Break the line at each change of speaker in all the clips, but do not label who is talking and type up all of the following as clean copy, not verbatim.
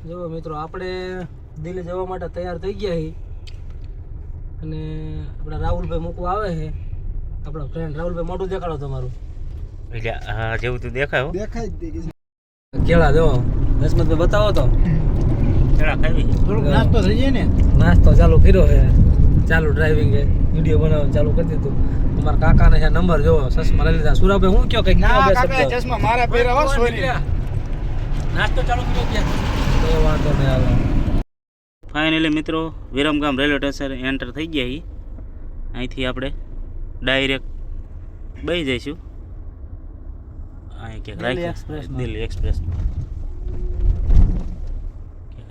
જો મિત્રો આપણે દિલ્હી જવા માટે તૈયાર થઈ ગયા છીએ અને આપણા રાહુલભાઈ મૂકવા આવે છે. આપણા ફ્રેન્ડ રાહુલભાઈ મોટું દેખાડો તમારું.
એટલે હા જેવું તું દેખાય
દેખાય જ દે
કેળા જો દસમતભાઈ બતાવો તો.
કેળા ખાવી
થોડોક નાસ્તો થઈ જાય ને.
નાસ્તો ચાલુ કર્યો છે, ચાલુ ડ્રાઇવિંગ વિડીયો બનાવવાનું ચાલુ કરી દીધું. તમારા કાકાને છે નંબર જોવો, ચશ્મા લઈ લીધા. સુરાભાઈ હું કયો કઈક
ના કાકા ચશ્મા મારા પહેરાવા સોરી.
નાસ્તો ચાલુ કર્યો ગયા તો વાંધો નહીં આવે.
ફાઇનલી મિત્રો વિરમગામ રેલવે સ્ટેશન એન્ટર થઈ ગયા છીએ. અહીંથી આપણે ડાયરેક્ટ બેસી જઈશું અહીં ક્યાંક દિલ્હી એક્સપ્રેસ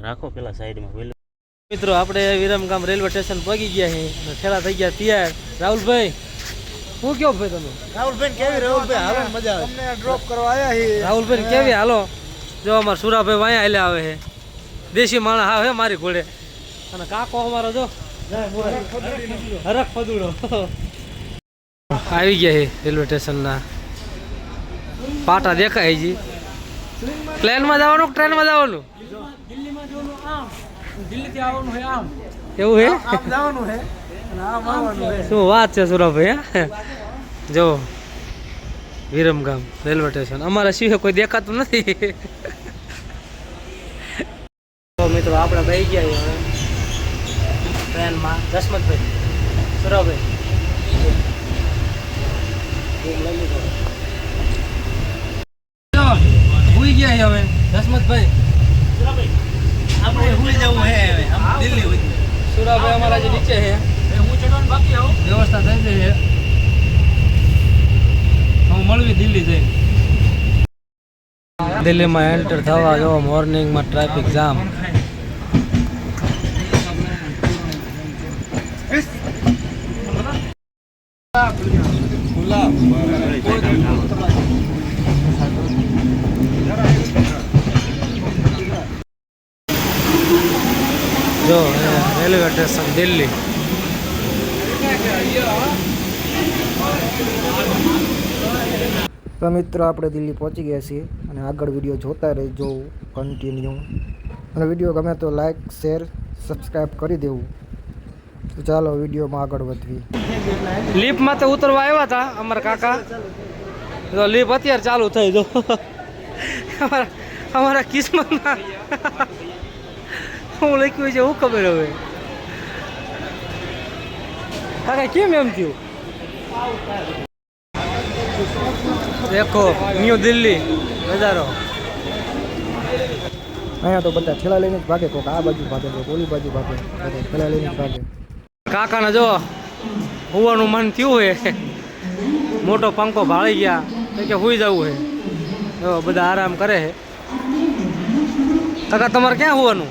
રાખો પેલા સાઈડમાં.
મિત્રો આપણે વિરમગામ રેલવે સ્ટેશન પહોંચી ગયા છીએ અને ઠેલા થઈ ગયા તૈયાર. રાહુલભાઈ શું કહો ભાઈ તમે?
રાહુલભાઈ કેવી રાહુલભાઈ હાલો મજા આવે. તમને ડ્રોપ કરવા આવ્યા છીએ.
રાહુલભાઈ કેવી હાલો. જો અમારા સુરાભાઈ વાયા હાલ્યા આવે છે, દેશી માણસ આવે મારી ઘોડે. અને કાકો અમારો જો હરખ ફદુડો આવી ગયા છે રેલવે સ્ટેશનના પાટા દેખાય છે. પ્લેનમાં જવાનું ટ્રેનમાં જવાનું? દિલ્હીમાં જવાનું આમ, દિલ્હીથી આવવાનું છે આમ. એવું છે? આમ જવાનું છે અને આમ આવવાનું છે. શું વાત છે સુરાભાઈ. જો વિરમગામ રેલવે સ્ટેશન અમારા સિવાય કોઈ દેખાતું નથી. તો મિત્રો આપણે બેસી ગયા હવે ટ્રેનમાં. દસમતભાઈ સુરાભાઈ ભૂઈ ગયા હવે. દસમતભાઈ
આપણે ભૂલી જવું હે હવે આમ દિલ્હી.
સુરાભાઈ અમારા જે નીચે છે હું ચડવાનું બાકી આવું વ્યવસ્થા થઈ ગઈ છે. હું મળવી દિલ્હી જઈને. દિલ્હીમાં એન્ટર થવા જો મોર્નિંગમાં ટ્રાફિક જામ. જો રેલવે સ્ટેશન દિલ્હી.
તો મિત્રો આપણે દિલ્હી પહોંચી ગયા છીએ અને આગળ વિડીયો જોતા રહેજો કન્ટિન્યુ. અને વિડીયો ગમે તો લાઈક શેર સબસ્ક્રાઈબ કરી દેવું. તો ચાલો વિડીયોમાં આગળ વધવી.
લીફમાં તો ઉતરવા આવ્યા હતા અમારા કાકા. તો લીફ અત્યારે ચાલુ થઈ જો અમારા કિસ્મતમાં હું લખ્યું છે હું ખબર હવે. કાકા કેમ એમ થયું? દેખો ન્યૂ દિલ્હી નજારો.
અહીંયા તો બધા ઠેલા લઈને જ ભાગે. કોક આ બાજુ ભાગે, કોક ઓલી બાજુ ભાગે, ઠેલા લઈને જ ભાગે.
કાકાને જો હોવાનું મન થયું હોય, મોટો પંખો ભાળી ગયા તો કે હોઈ જવું છે. જો બધા આરામ કરે છે. કાકા તમારે ક્યાં હોવાનું?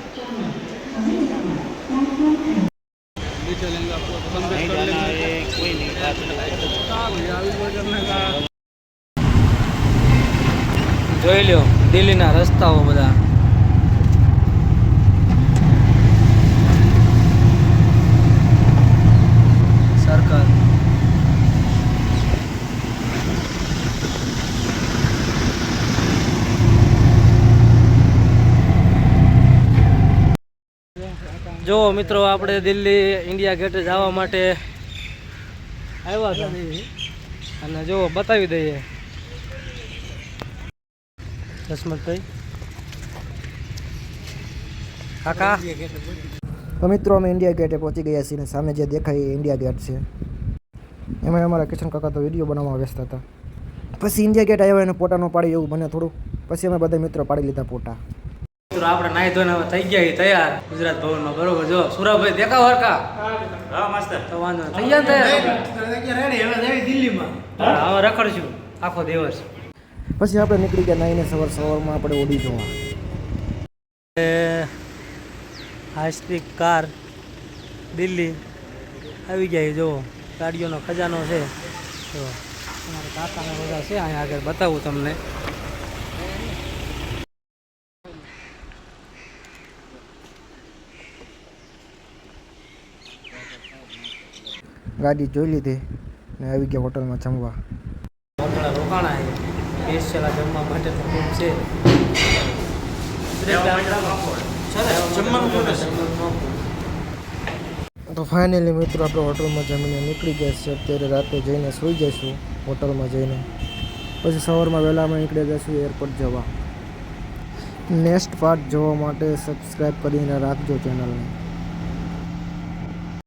જોઈ લ્યો દિલ્હીના રસ્તાઓ બધા. સર્કલ જો મિત્રો આપણે દિલ્હી ઇન્ડિયા ગેટે જવા માટે આવ્યા હતા અને જો બતાવી દઈએ. દસમતભાઈ કાકા
તો મિત્રો અમે ઇન્ડિયા ગેટે પહોંચી ગયા છીએ. સામે જે દેખાય એ ઇન્ડિયા ગેટ છે. એમાં અમારા કિશન કાકા તો વિડીયો બનાવવા વ્યસ્ત હતા. પછી ઇન્ડિયા ગેટ આવ્યો એને ફોટા ન પાડી એવું બને થોડું. પછી અમે બધા મિત્રો પાડી લીધા ફોટા.
મિત્રો આપણે નાહી ધોઈને હવે થઈ ગયા તૈયાર ગુજરાત ભવનમાં. બરોબર જો સુરાભાઈ દેખાવ હરકા.
હા મસ્ત.
તો વાંધો નહીં. થઈ ગયા તૈયાર દિલ્હીમાં. હવે રખડશું આખો દિવસ.
પછી આપણે નીકળી ગયા નાઈને સવારમાં આપણે ઓડી જોવા.
હાઈ સ્પીડ કાર દિલ્હી આવી ગયા. જો ગાડીઓનો ખજાનો છે. જો અમારા કાકાના બધા છે અહીંયા આગળ બતાવું તમને.
ગાડી જોઈ લીધી ને આવી ગયા હોટલમાં જમવા.
હોટલ રોકાણા છે સ્પેશિયલ જમવા માટે તો ખૂબ છે.
તો ફાઇનલી મિત્રો આપણે હોટલમાં જમીને નીકળી ગયા છે. અત્યારે રાતે જઈને સૂઈ જઈશું હોટલમાં જઈને, પછી સવારમાં વહેલામાં નીકળી જઈશું એરપોર્ટ જવા. નેક્સ્ટ પાર્ટ જોવા માટે સબસ્ક્રાઈબ કરીને રાખજો ચેનલને.